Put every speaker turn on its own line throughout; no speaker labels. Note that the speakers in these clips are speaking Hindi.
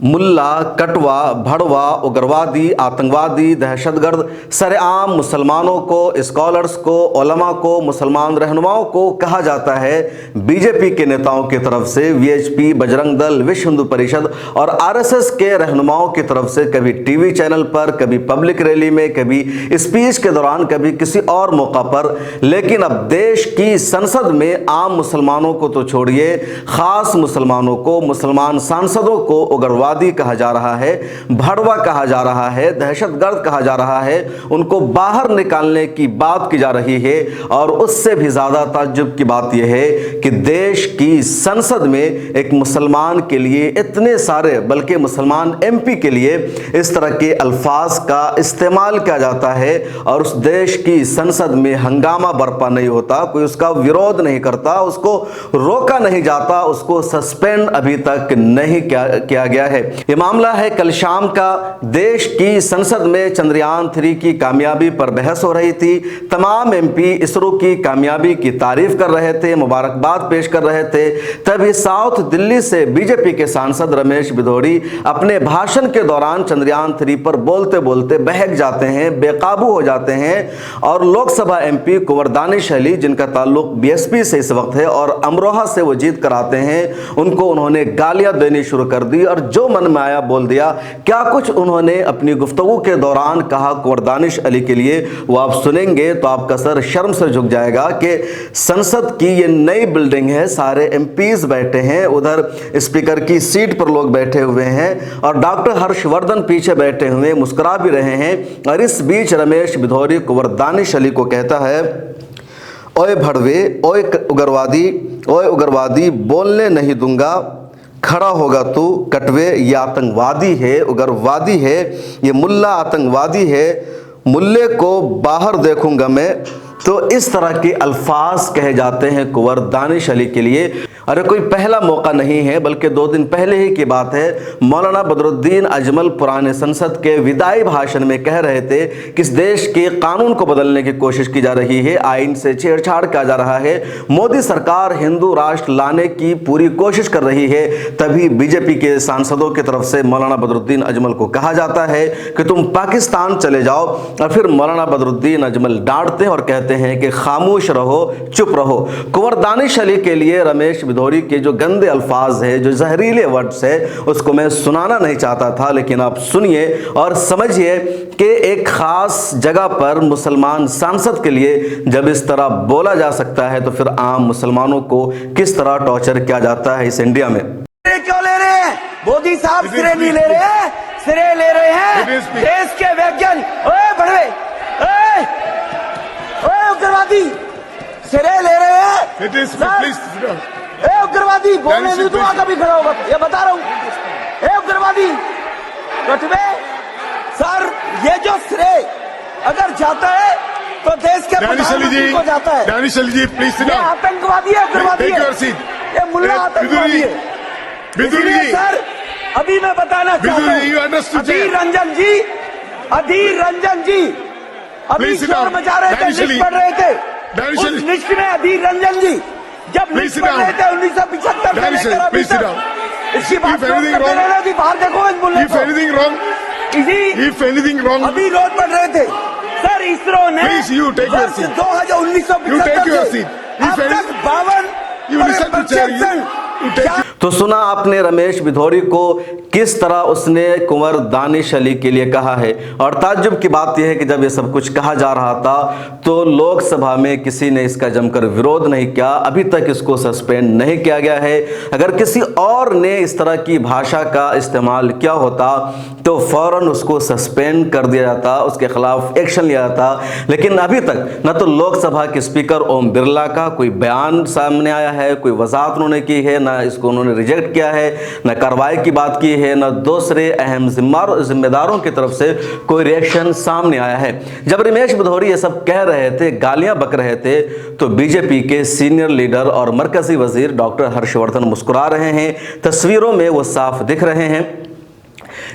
मुल्ला, कटवा, भड़वा, उग्रवादी, आतंकवादी, दहशतगर्द सरेआम मुसलमानों को, स्कॉलर्स को, उलमा को, मुसलमान रहनुमाओं को कहा जाता है। बीजेपी के नेताओं की तरफ से, वीएचपी, बजरंग दल, विश्व हिंदू परिषद और आरएसएस के रहनुमाओं की तरफ से कभी टीवी चैनल पर, कभी पब्लिक रैली में, कभी स्पीच के दौरान, कभी किसी और मौका पर। लेकिन अब देश की संसद में आम मुसलमानों को तो छोड़िए, खास मुसलमानों को, मुसलमान सांसदों को उग्रवादी कहा जा रहा है, भड़वा कहा जा रहा है, दहशतगर्द कहा जा रहा है, उनको बाहर निकालने की बात की जा रही है। और उससे भी ज्यादा ताज्जुब की बात यह है कि देश की संसद में एक मुसलमान के लिए इतने सारे, बल्कि मुसलमान एमपी के लिए इस तरह के अल्फाज का इस्तेमाल किया जाता है और उस देश की संसद में हंगामा बरपा नहीं होता, कोई उसका विरोध नहीं करता, उसको रोका नहीं जाता, उसको सस्पेंड अभी तक नहीं किया गया है। यह मामला है कल शाम का। देश की संसद में चंद्रयान 3 की कामयाबी पर बहस हो रही थी। तमाम एमपी इसरो की कामयाबी की तारीफ कर रहे थे, मुबारकबाद पेश कर रहे थे। तभी साउथ दिल्ली से बीजेपी के सांसद रमेश बिधोड़ी अपने भाषण के दौरान चंद्रयान 3 पर बोलते बोलते बहक जाते हैं, बेकाबू हो जाते हैं और लोकसभा एमपी कुंवर दानिश अली, जिनका ताल्लुक बीएसपी से इस वक्त है और अमरोहा से वो जीत कर आते हैं, उनको उन्होंने गालियां देनी शुरू कर दी और जो मन में आया बोल दिया। क्या कुछ उन्होंने अपनी गुफ्तगू के दौरान कहा कुंवर दानिश अली के लिए, वो आप सुनेंगे तो आपका सर शर्म से झुक जाएगा कि संसद की ये नई बिल्डिंग है, सारे एमपीज बैठे हैं, उधर स्पीकर की सीट पर लोग बैठे हुए हैं और डॉक्टर हर्षवर्धन पीछे बैठे हुए मुस्कुरा भी रहे हैं। और इस बीच रमेश बिधोड़ी कुंवर दानिश अली को कहता है, ओए भड़वे, ओए उग्रवादी, बोलने नहीं दूंगा, खड़ा होगा तू कटवे, ये आतंकवादी है, उग्रवादी है, ये मुल्ला आतंकवादी है, मुल्ले को बाहर देखूंगा मैं। तो इस तरह के अल्फाज कहे जाते हैं कुंवर दानिश अली के लिए। अरे कोई पहला मौका नहीं है, बल्कि 2 दिन पहले ही की बात है। मौलाना बदरुद्दीन अजमल पुराने संसद के विदाई भाषण में कह रहे थे कि इस देश के कानून को बदलने की कोशिश की जा रही है, आइन से छेड़छाड़ किया जा रहा है, मोदी सरकार हिंदू राष्ट्र लाने की पूरी कोशिश कर रही है। तभी बीजेपी के सांसदों की तरफ से मौलाना बदरुद्दीन अजमल को कहा जाता है कि तुम पाकिस्तान चले जाओ और फिर मौलाना बदरुद्दीन अजमल डांटते हैं और कहते हैं कि खामोश रहो, चुप रहो। कुंवर दानिश अली के लिए रमेश बिधोड़ी के जो गंदे अल्फाज है, जो जहरीले वर्ड्स है, उसको मैं सुनाना नहीं चाहता था, लेकिन आप सुनिए और समझिए कि एक खास जगह पर मुसलमान सांसद के लिए जब इस तरह बोला जा सकता है तो फिर आम मुसलमानों को किस तरह टॉर्चर किया जाता है इस इंडिया में।
क्यों ले रहे हैं मोदी साहब? सिरे नहीं ले रहे हैं, सिरे ले रहे हैं देश के वैज्ञानिक। ओए भड़वे, ओए उग्रवादी, सिरे ले रहे हैं। ए उग्रवादी, बोलने नहीं दूंगा कभी खड़ा होगा, ये बता रहा हूं। ए उग्रवादी, कटवे सर, ये जो श्रेय अगर जाता है तो देश के प्रधानमंत्री को जाता है।
दानिश अली जी प्लीज सिट डाउन।
आतंकवादी है, उग्रवादी है, ये मुल्ला आतंकवादी है।
बिधुरी जी,
सर अभी मैं बताना चाहता हूँ, अधीर रंजन जी अभी शोर मचा रहे थे, लिस्ट पढ़ रहे थे, उस लिस्ट में अधीर रंजन जी जब लिस्ट पढ़ रहे थे 1975 से लेकर अभी तक, इसकी बात करते रहना थी, बाहर देखो इस मुल्ले को।
If anything wrong,
अभी रोड पढ़ रहे थे सर, इसरो ने 1975 से अब तक 52
तो सुना आपने रमेश बिधोड़ी को किस तरह उसने कुंवर दानिश अली के लिए कहा है। और ताज्जुब की बात यह है कि जब ये सब कुछ कहा जा रहा था तो लोकसभा में किसी ने इसका जमकर विरोध नहीं किया, अभी तक इसको सस्पेंड नहीं किया गया है। अगर किसी और ने इस तरह की भाषा का इस्तेमाल किया होता तो फौरन उसको सस्पेंड कर दिया जाता, उसके खिलाफ एक्शन लिया जाता। लेकिन अभी तक न तो लोकसभा के स्पीकर ओम बिरला का कोई बयान सामने आया है, कोई वजाहत उन्होंने की है, ना इसको उन्होंने रिजेक्ट किया है, न कार्रवाई की बात की है, न दूसरे अहम जिम्मेदारों की तरफ से कोई रिएक्शन सामने आया है। जब रमेश बिधोड़ी ये सब कह रहे थे, गालियां बक रहे थे, तो बीजेपी के सीनियर लीडर और मरकजी वजीर डॉक्टर हर्षवर्धन मुस्कुरा रहे हैं, तस्वीरों में वो साफ दिख रहे हैं।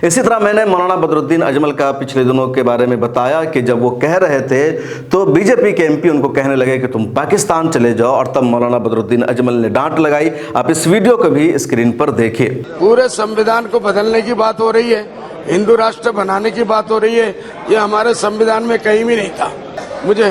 इसी तरह मैंने मौलाना बदरुद्दीन अजमल का पिछले दिनों के बारे में बताया कि जब वो कह रहे थे तो बीजेपी के एमपी उनको कहने लगे कि तुम पाकिस्तान चले जाओ, और तब मौलाना बदरुद्दीन अजमल ने डांट लगाई। आप इस वीडियो को भी स्क्रीन पर देखिए।
पूरे संविधान को बदलने की बात हो रही है, हिंदू राष्ट्र बनाने की बात हो रही है, ये हमारे संविधान में कहीं भी नहीं था। मुझे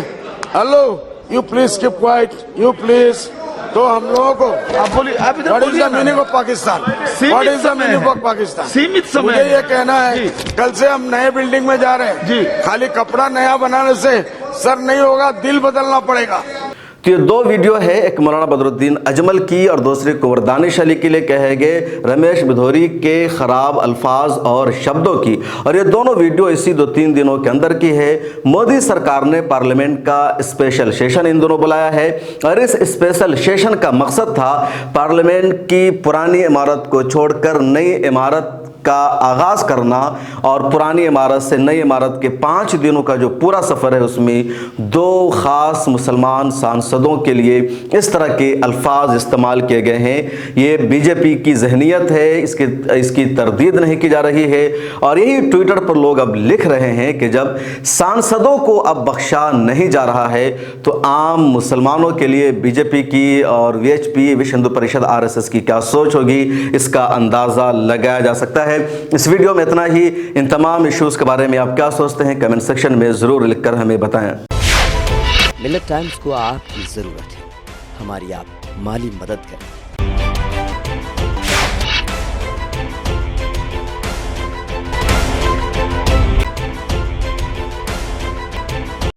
hello you please keep quiet, you please. तो हम लोगों को
आप बोलिए, आप इधर
व्हाट इज
बोलिए
द
ना।
मीनिंग ऑफ पाकिस्तान,
सीमित
व्हाट इज द
समय
मीनिंग
है।
ऑफ पाकिस्तान।
सीमित समय
मुझे ये
है।
कहना है,
जी।
कल से हम नए बिल्डिंग में जा रहे हैं
जी।
खाली कपड़ा नया बनाने से सर नहीं होगा, दिल बदलना पड़ेगा।
तो ये दो वीडियो है, एक मौलाना बदरुद्दीन अजमल की और दूसरी कुंवर दानिश अली के लिए कहे गए रमेश बिधोरी के खराब अल्फाज और शब्दों की। और ये दोनों वीडियो इसी 2-3 दिनों के अंदर की है। मोदी सरकार ने पार्लियामेंट का स्पेशल सेशन इन दोनों बुलाया है, और इस स्पेशल सेशन का मकसद था पार्लियामेंट की पुरानी इमारत को छोड़कर नई इमारत का आगाज करना, और पुरानी इमारत से नई इमारत के 5 दिनों का जो पूरा सफ़र है उसमें 2 खास मुसलमान सांसदों के लिए इस तरह के अल्फाज इस्तेमाल किए गए हैं। ये बीजेपी की जहनीत है, इसकी तरदीद नहीं की जा रही है। और यही ट्विटर पर लोग अब लिख रहे हैं कि जब सांसदों को अब बख्शा नहीं जा रहा है तो आम मुसलमानों के लिए बीजेपी की और वीएचपी विश्व हिंदू परिषद आरएसएस की क्या सोच होगी, इसका अंदाज़ा लगाया जा सकता है। इस वीडियो में इतना ही। इन तमाम इश्यूज़ के बारे में आप क्या सोचते हैं कमेंट सेक्शन में ज़रूर लिखकर हमें बताएं।
मिलत टाइम्स को आपकी ज़रूरत है, हमारी आप माली मदद करें।